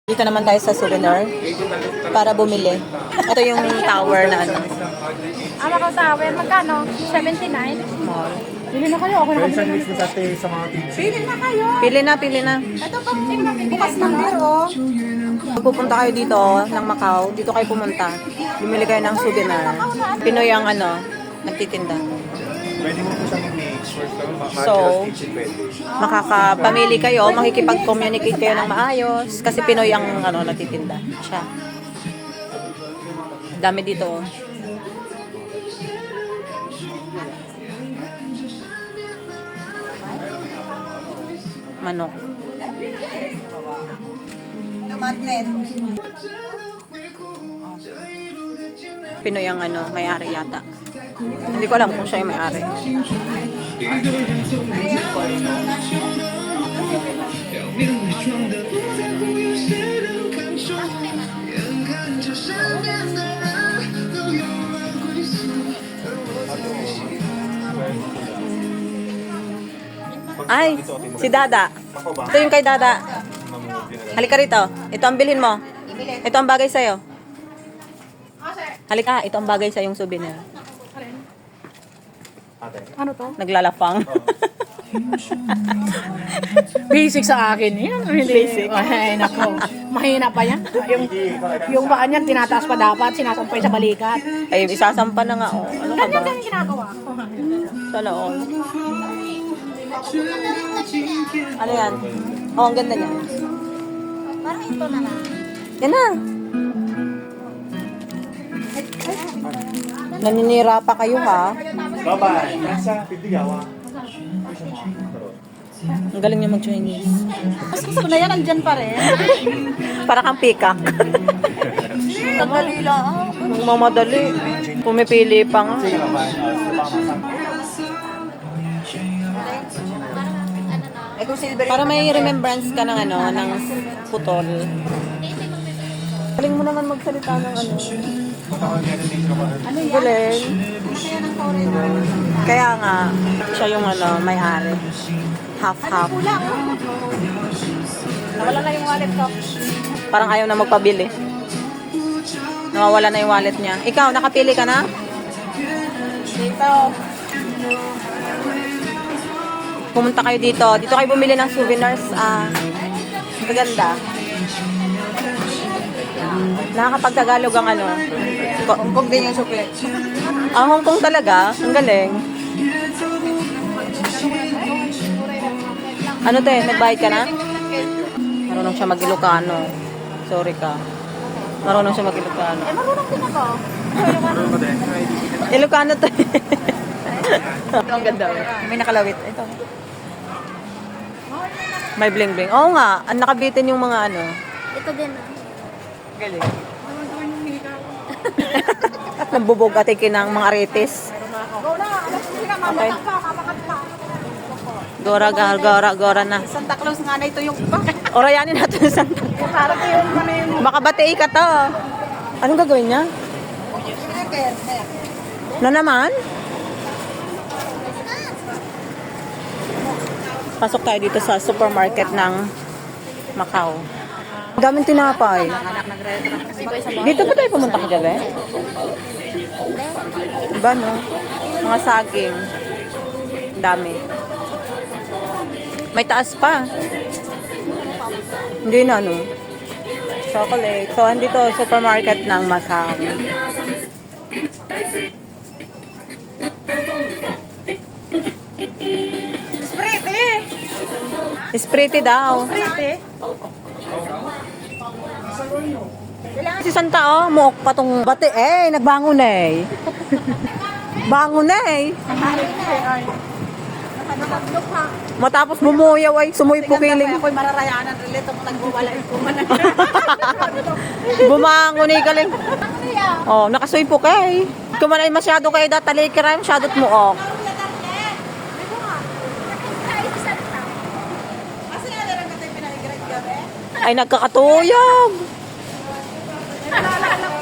Dito naman tayo sa souvenir para bumili. Ito yung tower na ano. Macau Tower, magkano? 79? Mall. Pili na kayo, ako Ay, isang list mo sa sa mga teams. Pili na kayo. Pili na. Ito pa, bukas ng biro. Pag pupunta kayo dito ng Macau, dito kayo pumunta. Bumili kayo ng souvenir. Pinoy ang ano, nagtitinda. Pwede mo po siyang i-mix. So, makakapamili kayo, makikipag-communicate kayo ng maayos. Kasi Pinoy ang ano, nagtitinda. Siya. Dami dito. Oh. Manok. Pinoy ang ano, may-ari yata. Hindi ko alam kung siya yung may-ari. Ay, si Dada. Ito yung kay Dada. Halika rito. Ito ang bilhin mo. Ito ang bagay sa'yo. Halika, ito ang bagay sa yung souvenir. Ano to? Naglalafang. Basic sa akin yan. Basic. Ay, nako. Mahina pa yan. Yung paa niyan, tinataas pa dapat, sinasampay sa balikat. Ay, isasampa na nga. Oh. Ano ka ba? Ganyan ginagawa. Sana all. Ano yan? Oh, ang ganda niya. Parang ito na lang. Yan na. Naninira pa kayo ha. Bye-bye. Nasa Pidigawa. Ang galing niya mag-Chinese. Mas gusto ko na yan, andyan pa rin. Para kang peacock. Madali lang. Ang mamadali. Pumipili pa nga. Para may remembrance ka ng ano, ng putol. Galing mo naman magsalita ng ano. Galing. Kaya nga, siya yung ano, may-ari. Half-half. Nawala na yung wallet ko. Parang ayaw na magpabili. Nawawala na yung wallet niya. Ikaw, nakapili ka na? Dito. Pumunta kayo dito. Dito kayo bumili ng souvenirs. Maganda. Nakakapagtagalog ang ano. Hong Kong din yung suki. Hong Kong talaga. Ang galing. Ano te? Nagbayad ka na? Marunong siya mag-Ilocano. Sorry ka. Marunong siya mag-Ilocano. Marunong din ako. Ilocano to. Ang ganda. May nakalawit. Ito. May bling-bling. Oo nga. Ang nakabitin yung mga ano. Ito din. Galing. Nambubog atikin ng mga aritis. Okay. Gora na. Santa Claus nga na ito yung Orayanin natin sa Santa. para ko yung Baka batii ka to. Anong gagawin niya? Na naman? Pasok tayo dito sa supermarket ng Macau. Daming tinapay. Dito pa tayo pumunta kagabi? Diba no? Mga saging. Dami. May taas pa. Hindi na no? Chocolate. So, andito supermarket ng Macau. Sprite daw. Si Santa oh, muok pa tong bati nagbangon Bangon Matapos bumuyaw ay sumoy pukiling. ako'y mararayanan rin itong nagbuwala yung kumanan. Bumangon kaling. Oh, nakasoy po kay. Kumanay masyado kay datalikiran, masyadot muok. Ay nagkakatuyog. Naalala ko